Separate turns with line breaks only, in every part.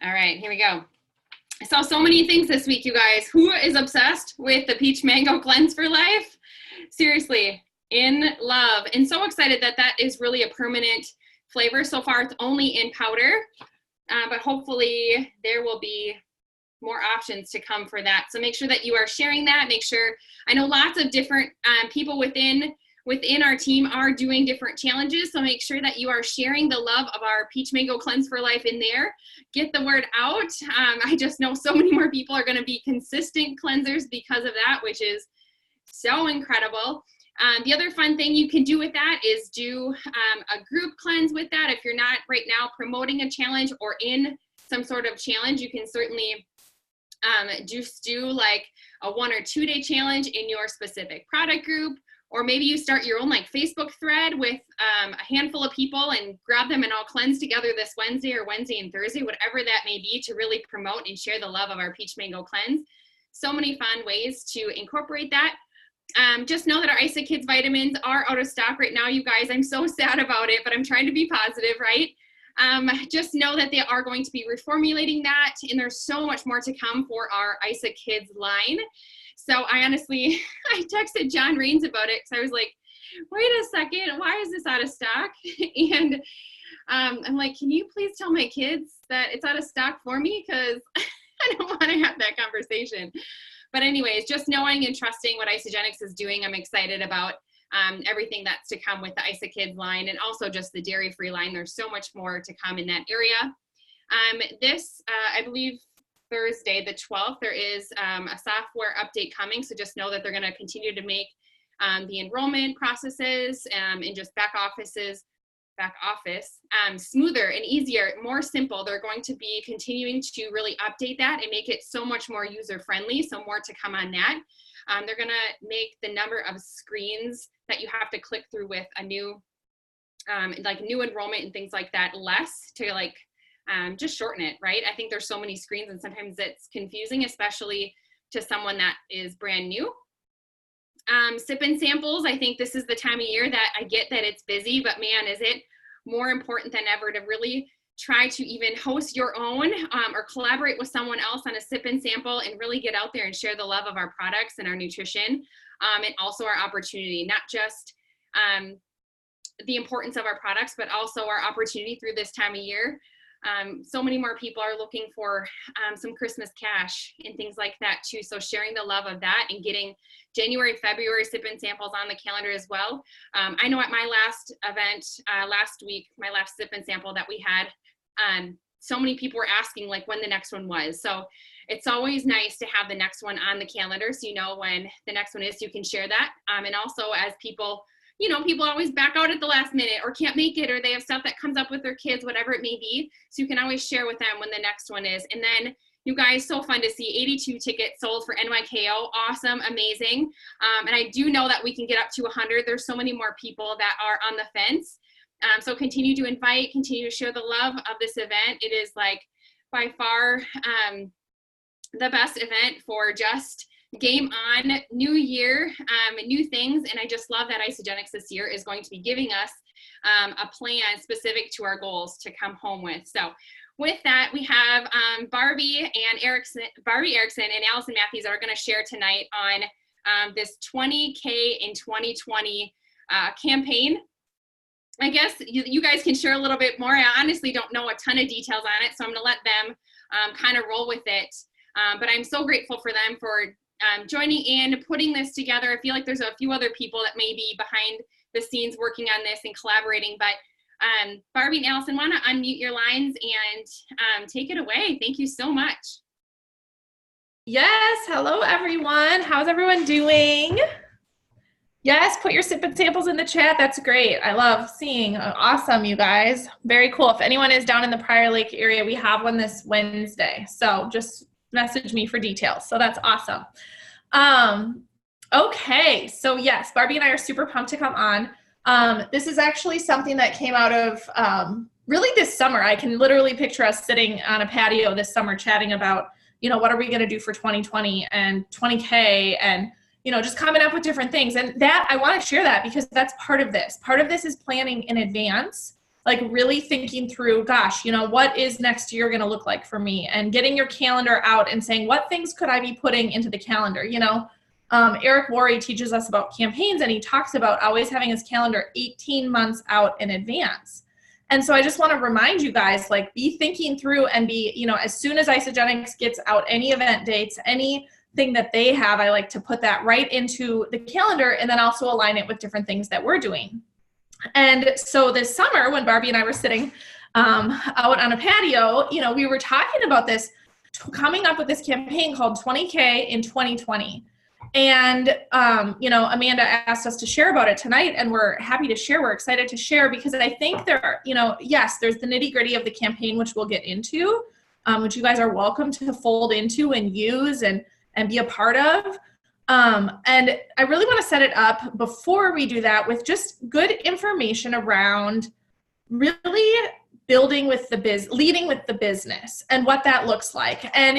All right, here we go. I saw so many things this week, you guys. Who is obsessed with the Peach Mango Cleanse for Life? Seriously, in love. And so excited that that is really a permanent flavor. So far, it's only in powder, but hopefully there will be more options to come for that. So make sure that you are sharing that. Make sure, I know lots of different people within our team are doing different challenges. So make sure that you are sharing the love of our Peach Mango Cleanse for Life in there. Get the word out. I just know so many more people are going to be consistent cleansers because of that, which is so incredible. The other fun thing you can do with that is do a group cleanse with that. If you're not right now promoting a challenge or in some sort of challenge, you can certainly just do like a 1 or 2 day challenge in your specific product group. Or maybe you start your own like Facebook thread with a handful of people and grab them and all cleanse together this Wednesday or Wednesday and Thursday, whatever that may be, to really promote and share the love of our Peach Mango Cleanse. So many fun ways to incorporate that. Just know that our Isagenix vitamins are out of stock right now, you guys. I'm so sad about it, but I'm trying to be positive, right? Just know that they are going to be reformulating that, and there's so much more to come for our Isagenix line. So I honestly, I texted John Rains about it because I was like, wait a second, why is this out of stock? And I'm like, can you please tell my kids that it's out of stock for me? Because I don't want to have that conversation. But anyways, just knowing and trusting what Isagenix is doing, I'm excited about everything that's to come with the Isagenix line, and also just the dairy-free line. There's so much more to come in that area. I believe, Thursday, the 12th, there is a software update coming. So just know that they're going to continue to make the enrollment processes and just back office smoother and easier, more simple. They're going to be continuing to really update that and make it so much more user friendly. So more to come on that. They're going to make the number of screens that you have to click through with a new, new enrollment and things like that less, to just shorten it, right? I think there's so many screens and sometimes it's confusing, especially to someone that is brand new. Sip and samples, I think this is the time of year that I get that it's busy, but man, is it more important than ever to really try to even host your own or collaborate with someone else on a sip and sample and really get out there and share the love of our products and our nutrition, and also our opportunity, not just the importance of our products, but also our opportunity through this time of year. So many more people are looking for some Christmas cash and things like that too. So sharing the love of that and getting January, February sip and samples on the calendar as well. I know at my last event last week, my last sip and sample that we had, so many people were asking like when the next one was. So it's always nice to have the next one on the calendar, so you know when the next one is, so you can share that. And also, as people, people always back out at the last minute or can't make it, or they have stuff that comes up with their kids, whatever it may be. So you can always share with them when the next one is. And then you guys, so fun to see 82 tickets sold for NYKO. Awesome, amazing. And I do know that we can get up to 100. There's so many more people that are on the fence. So continue to invite, continue to share the love of this event. It is by far the best event for just game on, new year, new things. And I just love that Isagenix this year is going to be giving us a plan specific to our goals to come home with. So with that, we have Barbie Erickson and Allison Matthews are going to share tonight on this 20K in 2020 campaign. I guess you guys can share a little bit more. I honestly don't know a ton of details on it, so I'm going to let them kind of roll with it. But I'm so grateful for them for joining in, putting this together. I feel like there's a few other people that may be behind the scenes working on this and collaborating. But Barbie and Allison, want to unmute your lines and take it away. Thank you so much.
Yes. Hello, everyone. How's everyone doing? Yes, put your sip and samples in the chat. That's great. I love seeing. Awesome, you guys. Very cool. If anyone is down in the Prior Lake area, we have one this Wednesday. So just message me for details. So that's awesome. Okay. So yes, Barbie and I are super pumped to come on. This is actually something that came out of really this summer. I can literally picture us sitting on a patio this summer chatting about, what are we going to do for 2020 and 20K and just coming up with different things. And that I want to share that because that's part of this. Part of this is planning in advance like really thinking through, gosh, what is next year going to look like for me, and getting your calendar out and saying, what things could I be putting into the calendar? Eric Worre teaches us about campaigns, and he talks about always having his calendar 18 months out in advance. And so I just want to remind you guys, like, be thinking through and be, as soon as Isagenix gets out any event dates, anything that they have, I like to put that right into the calendar and then also align it with different things that we're doing. And so this summer, when Barbie and I were sitting out on a patio, we were talking about this, coming up with this campaign called 20K in 2020. And, Amanda asked us to share about it tonight, and we're happy to share. We're excited to share because I think there are, yes, there's the nitty gritty of the campaign, which we'll get into, which you guys are welcome to fold into and use and be a part of. And I really want to set it up before we do that with just good information around really building with the leading with the business and what that looks like. And,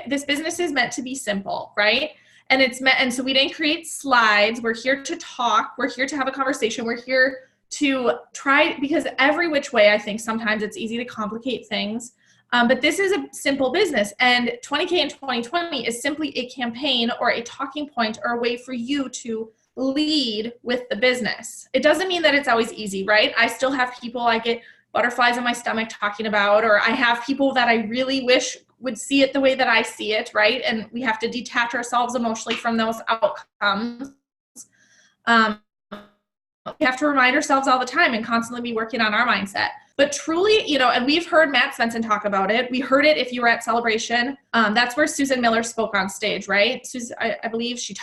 this business is meant to be simple, right? And so we didn't create slides. We're here to talk. We're here to have a conversation. We're here to try, because every which way, I think sometimes it's easy to complicate things. But this is a simple business, and 20K in 2020 is simply a campaign or a talking point or a way for you to lead with the business. It doesn't mean that it's always easy, right? I still have people I get butterflies in my stomach talking about, or I have people that I really wish would see it the way that I see it, right? And we have to detach ourselves emotionally from those outcomes. We have to remind ourselves all the time and constantly be working on our mindset. But truly, and we've heard Matt Svensson talk about it. We heard it if you were at Celebration. That's where Susan Miller spoke on stage, right? Susan, I believe she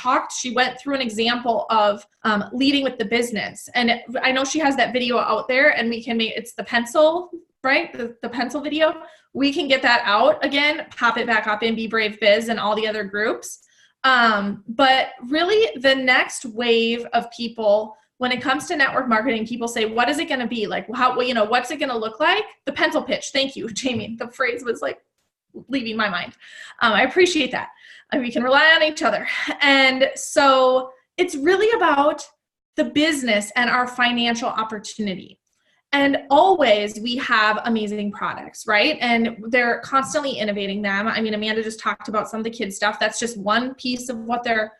went through an example of leading with the business. And I know she has that video out there, and it's the pencil, right? The pencil video. We can get that out again, pop it back up in Be Brave Biz and all the other groups. But really the next wave of people, when it comes to network marketing, people say, what is it going to be? Like, what's it going to look like? The pencil pitch. Thank you, Jamie. The phrase was like leaving my mind. I appreciate that. We can rely on each other. And so it's really about the business and our financial opportunity. And always we have amazing products, right? And they're constantly innovating them. I mean, Amanda just talked about some of the kids stuff. That's just one piece of what they're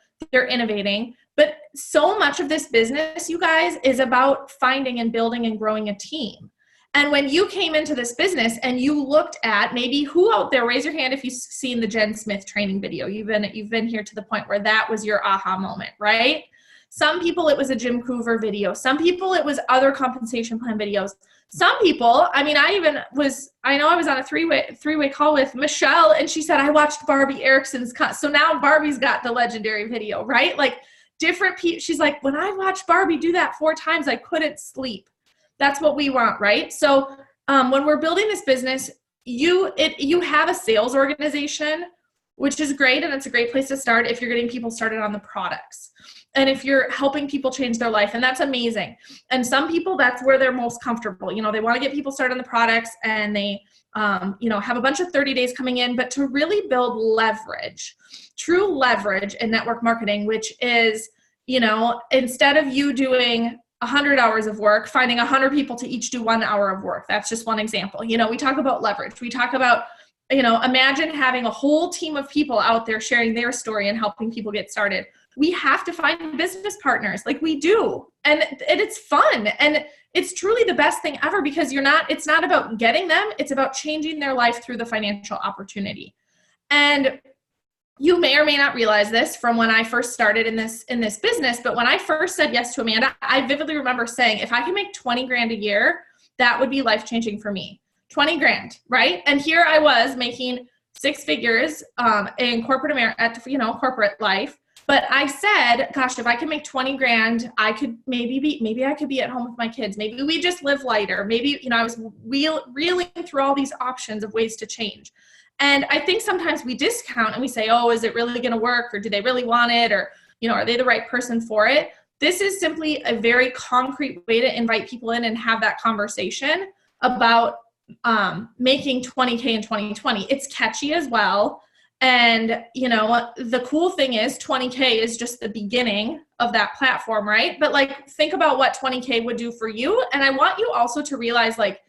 innovating. But so much of this business, you guys, is about finding and building and growing a team. And when you came into this business and you looked at, maybe who out there, raise your hand if you've seen the Jen Smith training video. You've been here to the point where that was your aha moment, right? Some people, it was a Jim Coover video. Some people, it was other compensation plan videos. Some people, I mean, I was on a three-way call with Michelle, and she said, I watched Barbie Erickson's cut. So now Barbie's got the legendary video, right? Like different people. She's like, when I watched Barbie do that 4 times, I couldn't sleep. That's what we want, right? So when we're building this business, you have a sales organization, which is great, and it's a great place to start if you're getting people started on the products. And if you're helping people change their life, and that's amazing. And some people, that's where they're most comfortable. They want to get people started on the products, and they, have a bunch of 30 days coming in, but to really build leverage, true leverage in network marketing, which is, instead of you doing 100 hours of work, finding 100 people to each do 1 hour of work. That's just one example. We talk about leverage. We talk about, imagine having a whole team of people out there sharing their story and helping people get started. We have to find business partners like we do. And it's fun. And it's truly the best thing ever, because it's not about getting them. It's about changing their life through the financial opportunity. And you may or may not realize this from when I first started in this business, but when I first said yes to Amanda, I vividly remember saying, if I can make 20 grand a year, that would be life-changing for me. 20 grand, right? And here I was making 6 figures in corporate America, corporate life. But I said, gosh, if I can make 20 grand, I could maybe I could be at home with my kids. Maybe we just live lighter. Maybe, I was reeling through all these options of ways to change. And I think sometimes we discount and we say, oh, is it really going to work? Or do they really want it? Or, are they the right person for it? This is simply a very concrete way to invite people in and have that conversation about making 20K in 2020. It's catchy as well. And, you know, the cool thing is 20K is just the beginning of that platform, right? But like, think about what 20K would do for you. And I want you also to realize, like,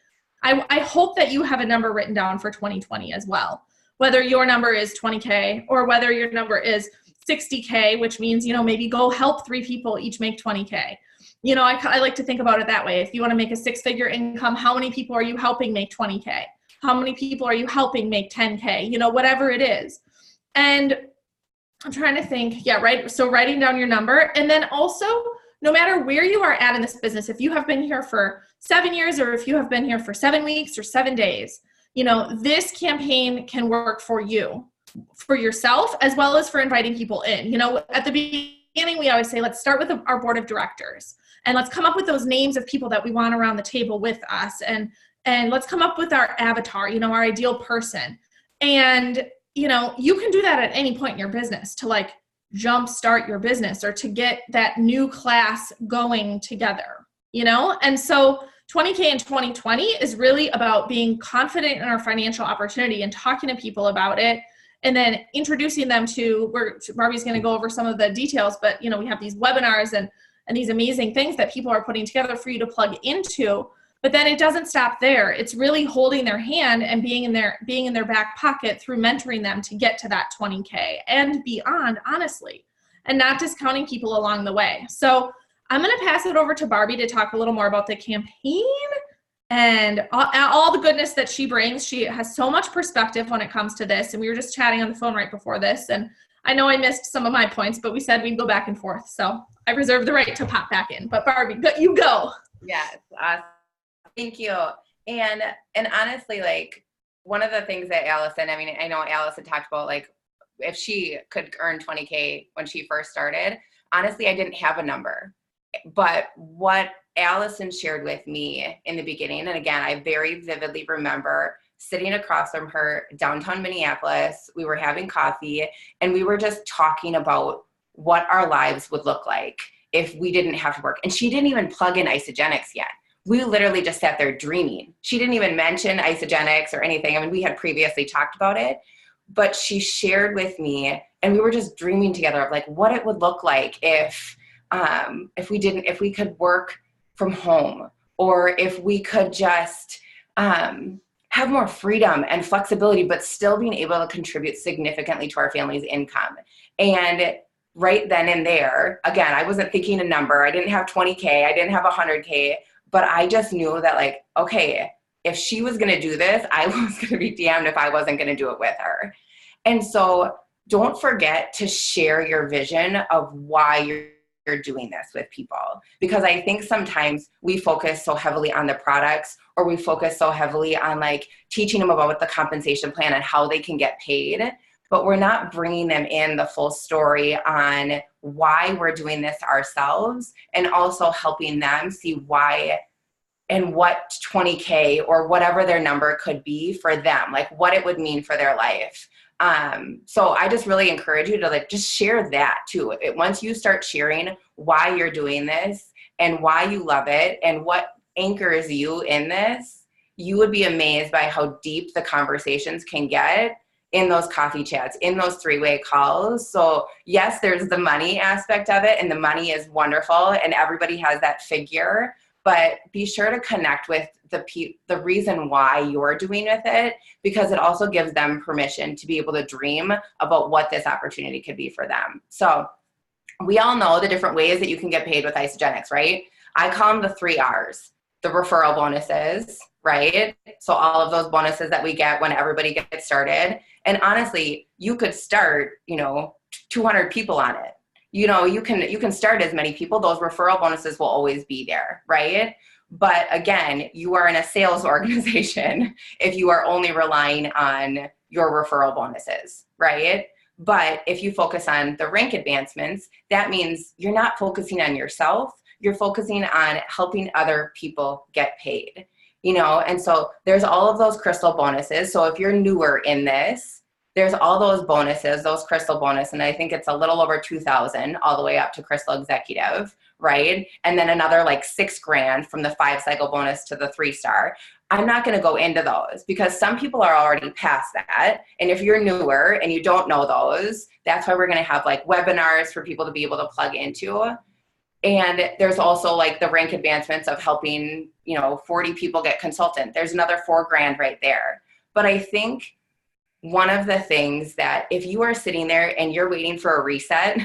I hope that you have a number written down for 2020 as well, whether your number is 20K or whether your number is 60K, which means, you know, maybe go help 3 people each make 20K. You know, I like to think about it that way. If you want to make a 6-figure income, how many people are you helping make 20K? How many people are you helping make 10K? You know, whatever it is. And I'm trying to think, yeah, right. So writing down your number. And then also, no matter where you are at in this business, if you have been here for 7 years or if you have been here for 7 weeks or 7 days, you know, this campaign can work for you, for yourself, as well as for inviting people in. You know, at the beginning, we always say, let's start with our board of directors and let's come up with those names of people that we want around the table with us. And let's come up with our avatar, you know, our ideal person. And, you know, you can do that at any point in your business to like jumpstart your business or to get that new class going together, you know? And so 20K in 2020 is really about being confident in our financial opportunity and talking to people about it. And then introducing them to, Barbie's going to go over some of the details, but, you know, we have these webinars and these amazing things that people are putting together for you to plug into. But then it doesn't stop there. It's really holding their hand and being in their back pocket through mentoring them to get to that 20K and beyond, honestly, and not discounting people along the way. So I'm going to pass it over to Barbie to talk a little more about the campaign and all the goodness that she brings. She has so much perspective when it comes to this. And we were just chatting on the phone right before this. And I know I missed some of my points, but we said we'd go back and forth. So I reserve the right to pop back in. But Barbie, you go.
Yes. Thank you. And honestly, like one of the things that Allison, I mean, I know Allison talked about like if she could earn 20K when she first started, honestly, I didn't have a number. But what Allison shared with me in the beginning, and again, I very vividly remember sitting across from her downtown Minneapolis, we were having coffee, and we were just talking about what our lives would look like if we didn't have to work. And she didn't even plug in Isagenix yet. We literally just sat there dreaming. She didn't even mention Isagenix or anything. I mean, we had previously talked about it, but she shared with me, and we were just dreaming together of like what it would look like if we could work from home, or if we could just have more freedom and flexibility, but still being able to contribute significantly to our family's income. And right then and there, again, I wasn't thinking a number. I didn't have 20K. I didn't have 100K. But I just knew that like, okay, if she was going to do this, I was going to be damned if I wasn't going to do it with her. And so don't forget to share your vision of why you're doing this with people. Because I think sometimes we focus so heavily on the products, or we focus so heavily on like teaching them about the compensation plan and how they can get paid, but we're not bringing them in the full story on why we're doing this ourselves, and also helping them see why and what 20K or whatever their number could be for them, like what it would mean for their life. So I just really encourage you to like just share that too. Once you start sharing why you're doing this and why you love it and what anchors you in this, you would be amazed by how deep the conversations can get in those coffee chats, in those 3-way calls. So yes, there's the money aspect of it, and the money is wonderful, and everybody has that figure, but be sure to connect with the reason why you're doing with it, because it also gives them permission to be able to dream about what this opportunity could be for them. So we all know the different ways that you can get paid with Isagenix, right? I call them the 3 R's, the referral bonuses, right? So all of those bonuses that we get when everybody gets started. And honestly, you could start, 200 people on it. You can start as many people. Those referral bonuses will always be there, right? But again, you are in a sales organization if you are only relying on your referral bonuses, right? But if you focus on the rank advancements, that means you're not focusing on yourself. You're focusing on helping other people get paid, and so there's all of those crystal bonuses. So if you're newer in this, there's all those bonuses, those crystal bonus, and I think it's a little over 2,000 all the way up to crystal executive, right? And then another like $6,000 from the 5-cycle bonus to the 3-star. I'm not going to go into those because some people are already past that. And if you're newer and you don't know those, that's why we're going to have like webinars for people to be able to plug into. And there's also like the rank advancements of helping, 40 people get consultant. There's another $4,000 right there. But I think one of the things that if you are sitting there and you're waiting for a reset,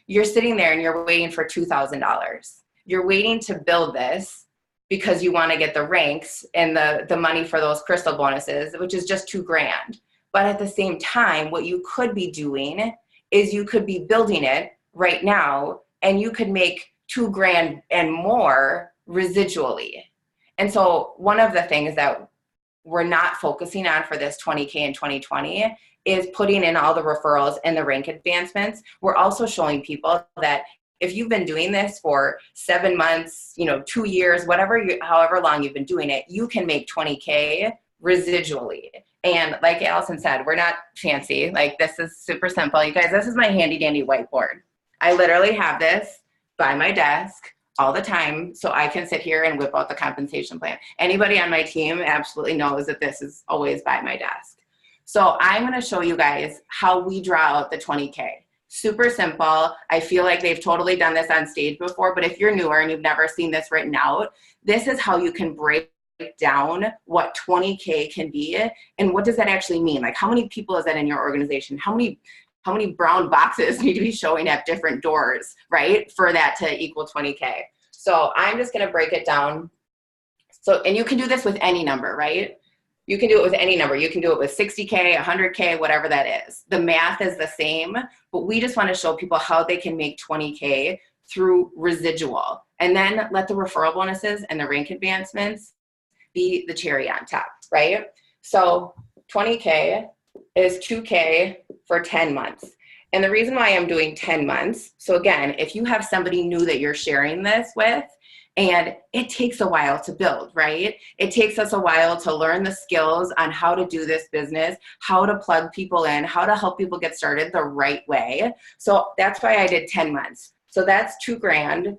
you're sitting there and you're waiting for $2,000. You're waiting to build this because you want to get the ranks and the money for those crystal bonuses, which is just $2,000. But at the same time, what you could be doing is you could be building it right now and you could make $2,000 and more residually. And so one of the things that we're not focusing on for this 20K in 2020 is putting in all the referrals and the rank advancements. We're also showing people that if you've been doing this for 7 months, 2 years, however long you've been doing it, you can make 20K residually. And like Allison said, we're not fancy. Like this is super simple. You guys, this is my handy dandy whiteboard. I literally have this by my desk all the time so I can sit here and whip out the compensation plan. Anybody on my team absolutely knows that this is always by my desk. So I'm going to show you guys how we draw out the 20K. Super simple. I feel like they've totally done this on stage before, but if you're newer and you've never seen this written out, this is how you can break down what 20K can be and what does that actually mean? Like how many people is that in your organization? How many brown boxes need to be showing at different doors, right, for that to equal 20K? So I'm just going to break it down. So, and you can do this with any number, right? You can do it with any number. You can do it with 60K, 100K, whatever that is. The math is the same, but we just want to show people how they can make 20K through residual. And then let the referral bonuses and the rank advancements be the cherry on top, right? So 20K is 2K for 10 months. And the reason why I'm doing 10 months, so again, if you have somebody new that you're sharing this with, and it takes a while to build, right? It takes us a while to learn the skills on how to do this business, how to plug people in, how to help people get started the right way. So that's why I did 10 months. So that's $2,000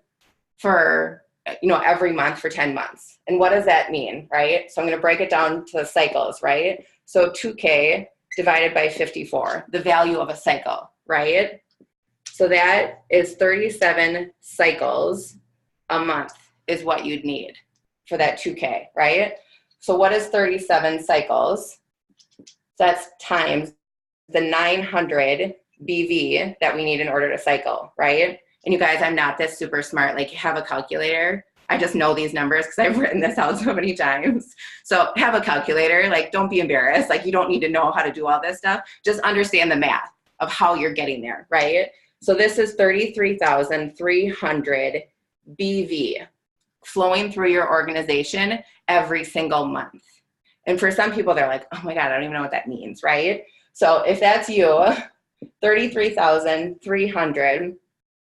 for, every month for 10 months. And what does that mean, right? So I'm going to break it down to the cycles, right? So 2K divided by 54, the value of a cycle, right? So that is 37 cycles a month is what you'd need for that 2K, right? So what is 37 cycles? That's times the 900 BV that we need in order to cycle, right? And you guys, I'm not this super smart, like have a calculator. I just know these numbers because I've written this out so many times. So have a calculator, like don't be embarrassed. Like you don't need to know how to do all this stuff. Just understand the math of how you're getting there, right? So this is 33,300 BV flowing through your organization every single month. And for some people, they're like, oh my God, I don't even know what that means, right? So if that's you, 33,300,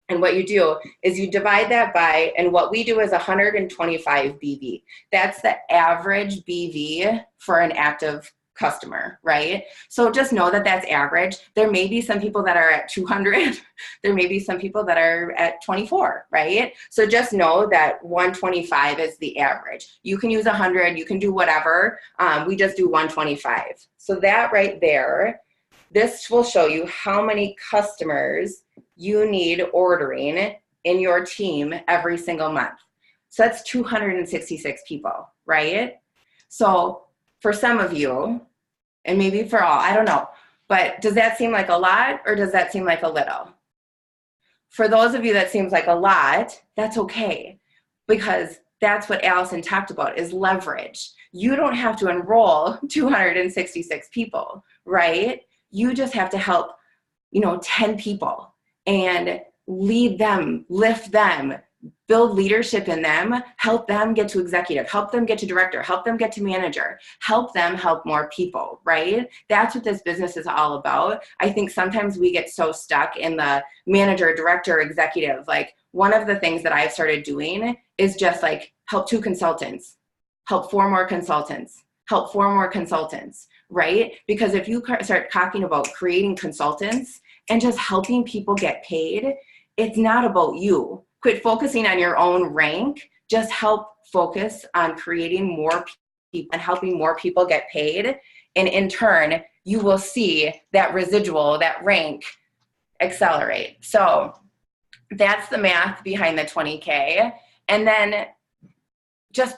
and what you do is you divide that by, and what we do is 125 BV. That's the average BV for an active customer, right? So just know that that's average. There may be some people that are at 200. There may be some people that are at 24, right? So just know that 125 is the average. You can use 100, you can do whatever. We just do 125. So that right there, this will show you how many customers you need ordering in your team every single month. So that's 266 people, right? So for some of you, and maybe for all, I don't know, but does that seem like a lot or does that seem like a little? For those of you that seems like a lot, that's okay, because that's what Allison talked about is leverage. You don't have to enroll 266 people, right? You just have to help, 10 people and lead them, lift them, build leadership in them, help them get to executive, help them get to director, help them get to manager, help them help more people, right? That's what this business is all about. I think sometimes we get so stuck in the manager, director, executive. Like one of the things that I've started doing is just like help 2 consultants, help 4 more consultants, help 4 more consultants, right? Because if you start talking about creating consultants and just helping people get paid, it's not about you. quit focusing on your own rank. Just help focus on creating more people and helping more people get paid. And in turn, you will see that residual, that rank accelerate. So that's the math behind the 20K. And then just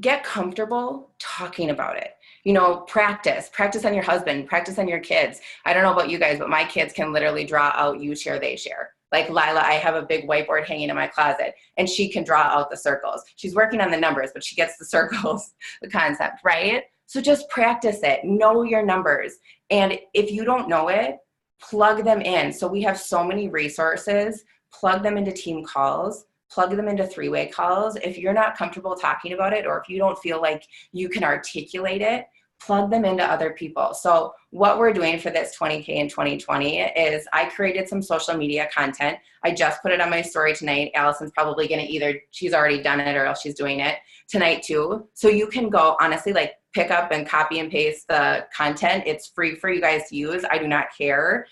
get comfortable talking about it. You know, practice on your husband, practice on your kids. I don't know about you guys, but my kids can literally draw out you share, they share. Like Lila, I have a big whiteboard hanging in my closet and she can draw out the circles. She's working on the numbers, but she gets the circles, the concept, right? So just practice it, know your numbers. And if you don't know it, plug them in. So we have so many resources, plug them into team calls, plug them into three-way calls. If you're not comfortable talking about it, or if you don't feel like you can articulate it, plug them into other people. So what we're doing for this 20K in 2020 is I created some social media content. I just put it on my story tonight. Allison's probably going to she's already done it or else she's doing it tonight too. So you can go, honestly, like pick up and copy and paste the content. It's free for you guys to use. I do not care.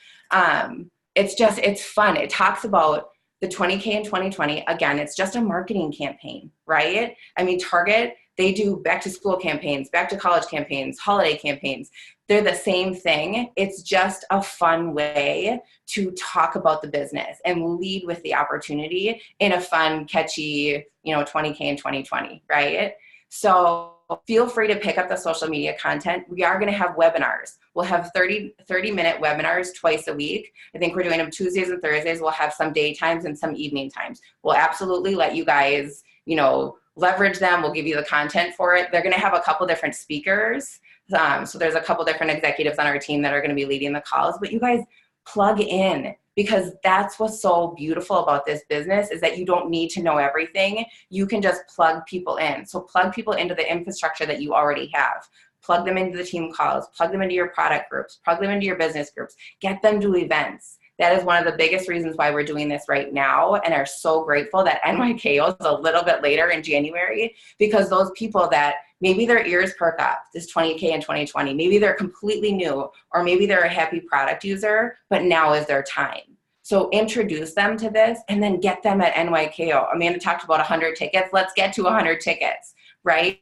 It's fun. It talks about the 20K in 2020. Again, it's just a marketing campaign, right? I mean, Target, they do back to school campaigns, back to college campaigns, holiday campaigns. They're the same thing. It's just a fun way to talk about the business and lead with the opportunity in a fun, catchy, 20K in 2020, right? So feel free to pick up the social media content. We are going to have webinars. We'll have 30-minute webinars twice a week. I think we're doing them Tuesdays and Thursdays. We'll have some daytimes and some evening times. We'll absolutely let you guys, leverage them. We'll give you the content for it. They're going to have a couple different speakers. So there's a couple different executives on our team that are going to be leading the calls, but you guys plug in, because that's what's so beautiful about this business is that you don't need to know everything. You can just plug people in. So plug people into the infrastructure that you already have. Plug them into the team calls, plug them into your product groups, plug them into your business groups, get them to events. That is one of the biggest reasons why we're doing this right now and are so grateful that NYKO is a little bit later in January, because those people that maybe their ears perk up this 20K in 2020, maybe they're completely new, or maybe they're a happy product user, but now is their time. So introduce them to this and then get them at NYKO. Amanda talked about 100 tickets. Let's get to 100 tickets, right?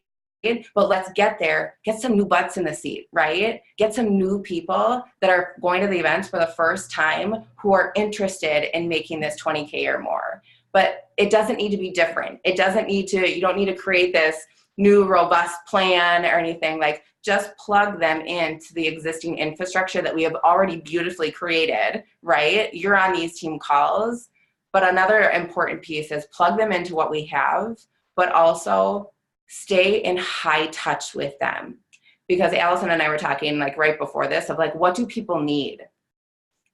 But let's get there, get some new butts in the seat, right? Get some new people that are going to the events for the first time who are interested in making this 20K or more. But it doesn't need to be different. You don't need to create this new robust plan or anything. Like, just plug them into the existing infrastructure that we have already beautifully created, right? You're on these team calls. But another important piece is plug them into what we have, but also stay in high touch with them. Because Allison and I were talking like right before this of like, what do people need?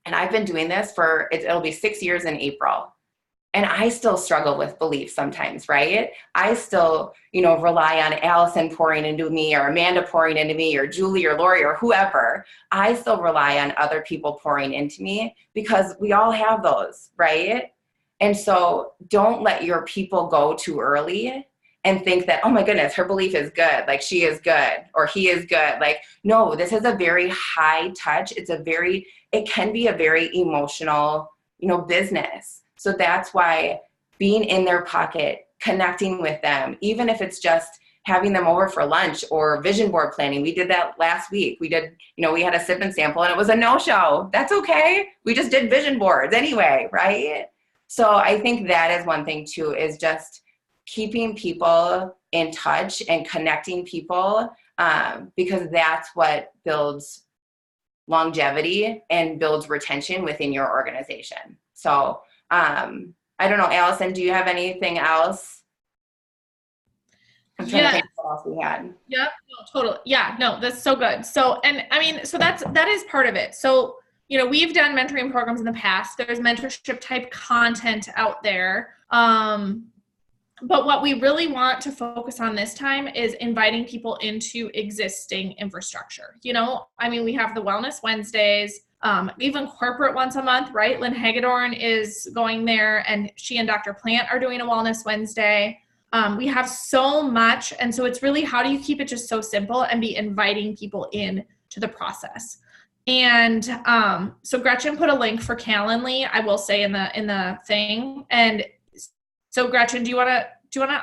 And I've been doing this it'll be 6 years in April. And I still struggle with belief sometimes, right? I still, rely on Allison pouring into me, or Amanda pouring into me, or Julie or Lori or whoever. I still rely on other people pouring into me, because we all have those, right? And so don't let your people go too early and think that, oh my goodness, her belief is good, like she is good, or he is good. Like, no, this is a very high touch. It can be a very emotional, business. So that's why being in their pocket, connecting with them, even if it's just having them over for lunch or vision board planning. We did that last week. We had a sip and sample and it was a no-show. That's okay. We just did vision boards anyway, right? So I think that is one thing too, is just keeping people in touch and connecting people, because that's what builds longevity and builds retention within your organization. So I don't know, Allison, do you have anything else? I'm trying to think what else we had.
Yep, no, totally. Yeah, no, that's so good. So, and I mean, so that is part of it. So, we've done mentoring programs in the past. There's mentorship type content out there. But what we really want to focus on this time is inviting people into existing infrastructure. We have the Wellness Wednesdays, even corporate once a month, right? Lynn Hagedorn is going there, and she and Dr. Plant are doing a Wellness Wednesday. We have so much. And so it's really, how do you keep it just so simple and be inviting people in to the process? And so Gretchen put a link for Calendly, I will say, in the thing. And So Gretchen, do you want to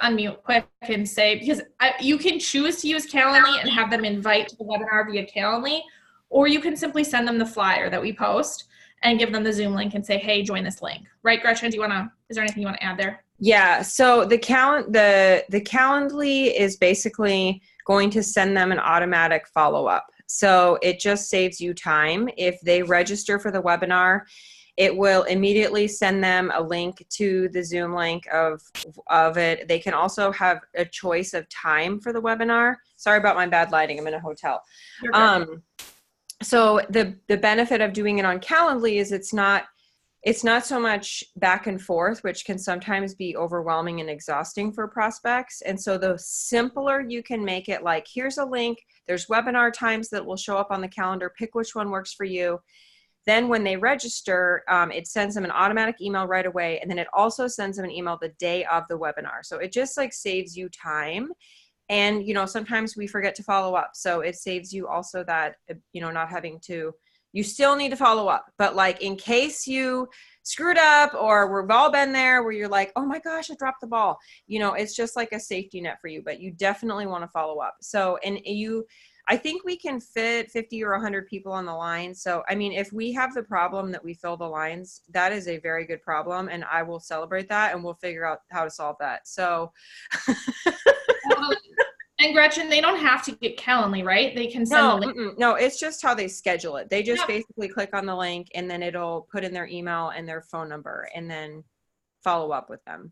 unmute quick and say, because you can choose to use Calendly and have them invite to the webinar via Calendly, or you can simply send them the flyer that we post and give them the Zoom link and say, hey, join this link. Right, Gretchen? Is there anything you want to add there?
Yeah, so the Calendly is basically going to send them an automatic follow-up. So it just saves you time. If they register for the webinar, it will immediately send them a link to the Zoom link of it. They can also have a choice of time for the webinar. Sorry about my bad lighting. I'm in a hotel. So the benefit of doing it on Calendly is it's not so much back and forth, which can sometimes be overwhelming and exhausting for prospects. And so the simpler you can make it, like, here's a link, there's webinar times that will show up on the calendar, pick which one works for you. Then when they register, it sends them an automatic email right away. And then it also sends them an email the day of the webinar. So it just like saves you time. And, you know, sometimes we forget to follow up. So it saves you also that, you know, not having to, you still need to follow up. But like in case you screwed up, or we've all been there where you're like, oh my gosh, I dropped the ball. You know, it's just like a safety net for you, but you definitely want to follow up. So, and I think we can fit 50 or 100 people on the line. So, I mean, if we have the problem that we fill the lines, that is a very good problem. And I will celebrate that, and we'll figure out how to solve that. So.
And Gretchen, they don't have to get Calendly, right? They can send the link.
No, it's just how they schedule it. They just basically click on the link, and then it'll put in their email and their phone number, and then follow up with them.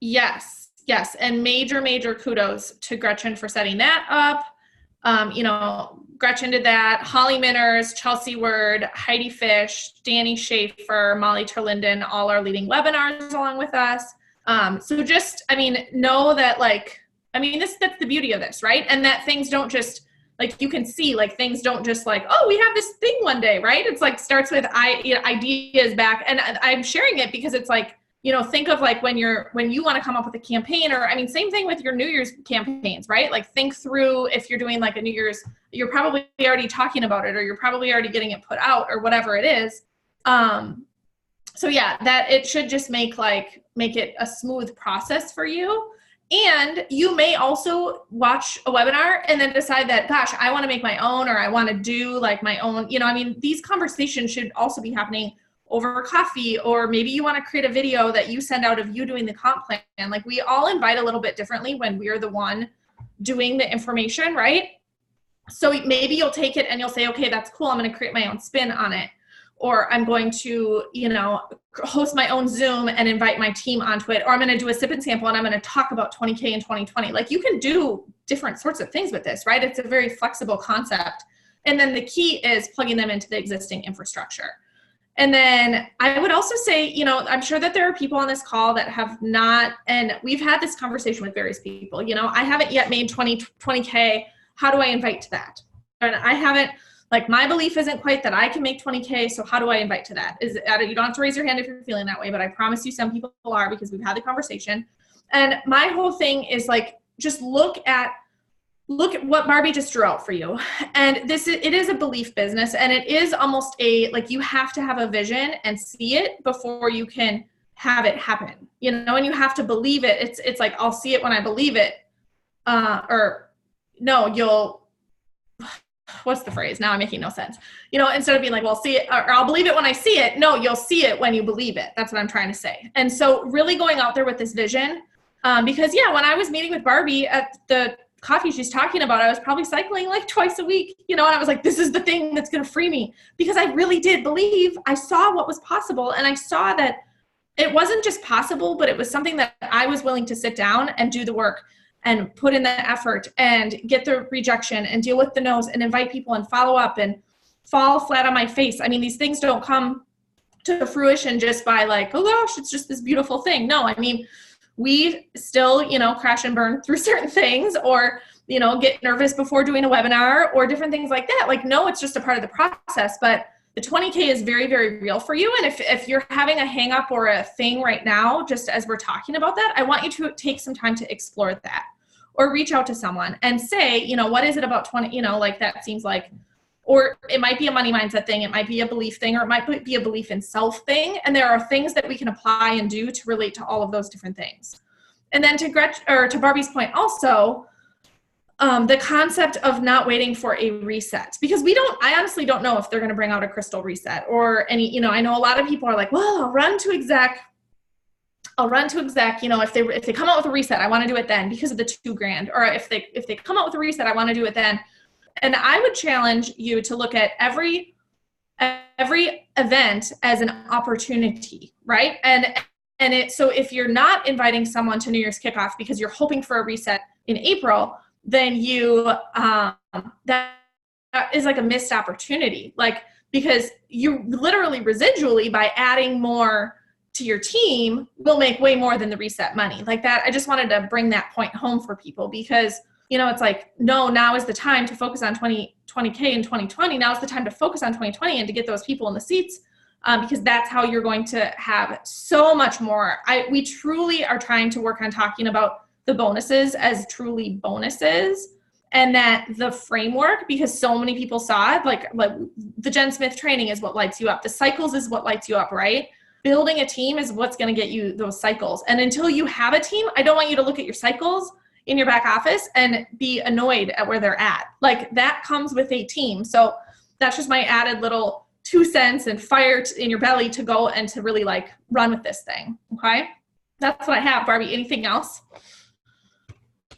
Yes. And major kudos to Gretchen for setting that up. You know, Gretchen did that. Holly Minners, Chelsea Word, Heidi Fish, Danny Schaefer, Molly Terlinden, all are leading webinars along with us. So just, I mean, know that that's the beauty of this, right? And that things don't just, like, you can see, like, things don't just like, oh, we have this thing one day, right? It's like starts with ideas back. And I'm sharing it because it's like, you know, think of like when you want to come up with a campaign, or I mean, same thing with your New Year's campaigns, right? Like, think through, if you're doing like a New Year's, you're probably already talking about it, or you're probably already getting it put out, or whatever it is. So yeah, that it should just make it a smooth process for you. And you may also watch a webinar and then decide that, gosh, I want to make my own, or I want to do like my own, you know, I mean, these conversations should also be happening over coffee, or maybe you want to create a video that you send out of you doing the comp plan. Like, we all invite a little bit differently when we're the one doing the information, right? So maybe you'll take it and you'll say, okay, that's cool. I'm going to create my own spin on it. Or I'm going to, you know, host my own Zoom and invite my team onto it. Or I'm going to do a sip and sample and I'm going to talk about 20K in 2020. Like, you can do different sorts of things with this, right? It's a very flexible concept. And then the key is plugging them into the existing infrastructure. And then I would also say, you know, I'm sure that there are people on this call that have not, and we've had this conversation with various people, you know, I haven't yet made 20K. How do I invite to that? And I haven't, like, my belief isn't quite that I can make 20K. So how do I invite to that? You don't have to raise your hand if you're feeling that way, but I promise you some people are, because we've had the conversation. And my whole thing is like, just look at what Barbie just drew out for you. And it is a belief business, and it is almost like, you have to have a vision and see it before you can have it happen, you know, and you have to believe it. It's like, I'll see it when I believe it. What's the phrase? Now I'm making no sense. You know, instead of being like, well, see it, or I'll believe it when I see it. No, you'll see it when you believe it. That's what I'm trying to say. And so really going out there with this vision, because yeah, when I was meeting with Barbie at the coffee she's talking about, I was probably cycling like twice a week, you know, and I was like, this is the thing that's going to free me, because I really did believe. I saw what was possible, and I saw that it wasn't just possible, but it was something that I was willing to sit down and do the work and put in the effort and get the rejection and deal with the no's and invite people and follow up and fall flat on my face. I mean, these things don't come to fruition just by like, oh gosh, it's just this beautiful thing. No, I mean, we still, you know, crash and burn through certain things, or, you know, get nervous before doing a webinar or different things like that. Like, no, it's just a part of the process, but the 20K is very, very real for you. And if you're having a hang up or a thing right now, just as we're talking about that, I want you to take some time to explore that, or reach out to someone and say, you know, what is it about 20, you know, like, that seems like or it might be a money mindset thing. It might be a belief thing, or it might be a belief in self thing. And there are things that we can apply and do to relate to all of those different things. And then to Barbie's point also, the concept of not waiting for a reset, because I honestly don't know if they're going to bring out a crystal reset or any, I know a lot of people are like, well, I'll run to exec, if they come out with a reset, I want to do it then because of the $2,000, or if they come out with a reset, I want to do it then. And I would challenge you to look at every event as an opportunity, right? So if you're not inviting someone to New Year's kickoff because you're hoping for a reset in April, then that is like a missed opportunity. Like, because you literally residually by adding more to your team will make way more than the reset money. Like that, I just wanted to bring that point home for people, because it's like, no, now is the time to focus on 20K in 2020. Now is the time to focus on 2020 and to get those people in the seats, because that's how you're going to have so much more. We truly are trying to work on talking about the bonuses as truly bonuses, and that the framework, because so many people saw it, like the Jen Smith training is what lights you up. The cycles is what lights you up, right? Building a team is what's going to get you those cycles. And until you have a team, I don't want you to look at your cycles in your back office and be annoyed at where they're at. Like, that comes with a team. So that's just my added little 2 cents and fire in your belly to go and to really like run with this thing. Okay. That's what I have. Barbie, anything else?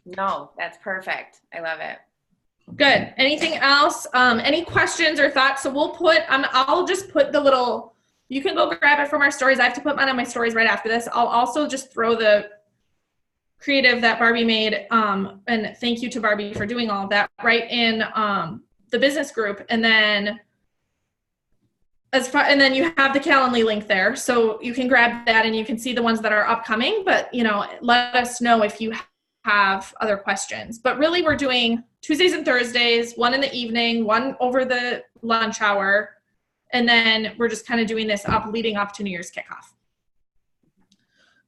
No, that's perfect. I love it.
Good. Anything else? Any questions or thoughts? So I'll just put the little, you can go grab it from our stories. I have to put mine on my stories right after this. I'll also just throw the creative that Barbie made, and thank you to Barbie for doing all of that, right in the business group. And then you have the Calendly link there, so you can grab that and you can see the ones that are upcoming. But let us know if you have other questions. But really, we're doing Tuesdays and Thursdays, one in the evening, one over the lunch hour, and then we're just kind of doing this leading up to New Year's kickoff.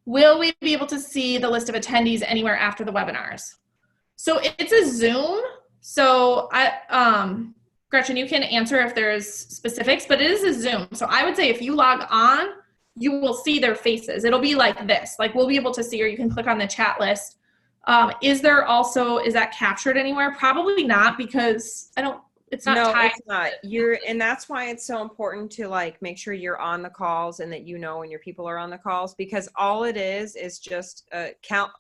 Will we be able to see the list of attendees anywhere after the webinars? So it's a Zoom. So Gretchen, you can answer if there's specifics, but it is a Zoom. So I would say if you log on, you will see their faces. It'll be like this. Like, we'll be able to see, or you can click on the chat list. Is that captured anywhere? Probably not, because it's not tied.
It's not. And that's why it's so important to like make sure you're on the calls and that when your people are on the calls, because all it is just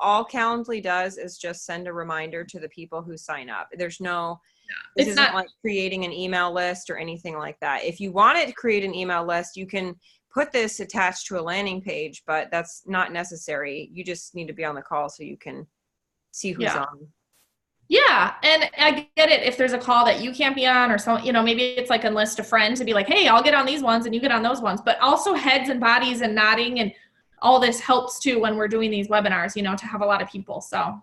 all Calendly does is just send a reminder to the people who sign up. This isn't like creating an email list or anything like that. If you wanted to create an email list, you can put this attached to a landing page, but that's not necessary. You just need to be on the call so you can see who's on.
Yeah, and I get it if there's a call that you can't be on, or so, maybe it's like a list of friends to be like, hey, I'll get on these ones and you get on those ones. But also heads and bodies and nodding and all this helps too when we're doing these webinars, to have a lot of people. So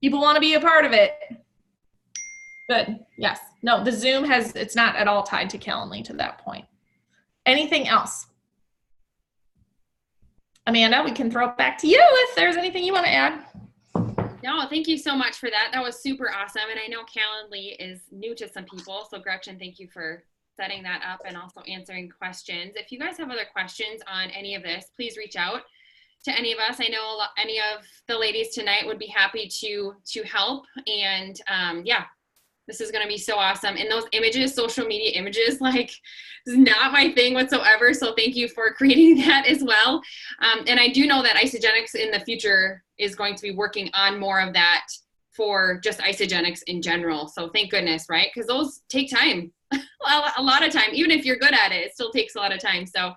people want to be a part of it. Good. Yes. No, the Zoom it's not at all tied to Calendly to that point. Anything else? Amanda, we can throw it back to you if there's anything you want to add.
No, thank you so much for that. That was super awesome. And I know Calendly is new to some people. So Gretchen, thank you for setting that up and also answering questions. If you guys have other questions on any of this, please reach out to any of us. I know any of the ladies tonight would be happy to help. And this is going to be so awesome. And those images, social media images, like, is not my thing whatsoever. So thank you for creating that as well. And I do know that Isagenix in the future is going to be working on more of that for just Isagenix in general. So thank goodness, right? Because those take time, a lot of time. Even if you're good at it, it still takes a lot of time. So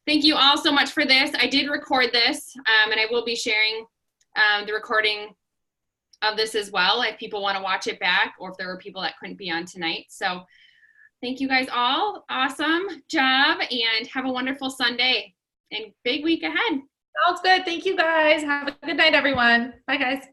thank you all so much for this. I did record this, and I will be sharing the recording of this as well if people want to watch it back, or if there were people that couldn't be on tonight. So thank you guys all. Awesome job, and have a wonderful Sunday and big week ahead.
Sounds good. Thank you guys. Have a good night, everyone. Bye, guys.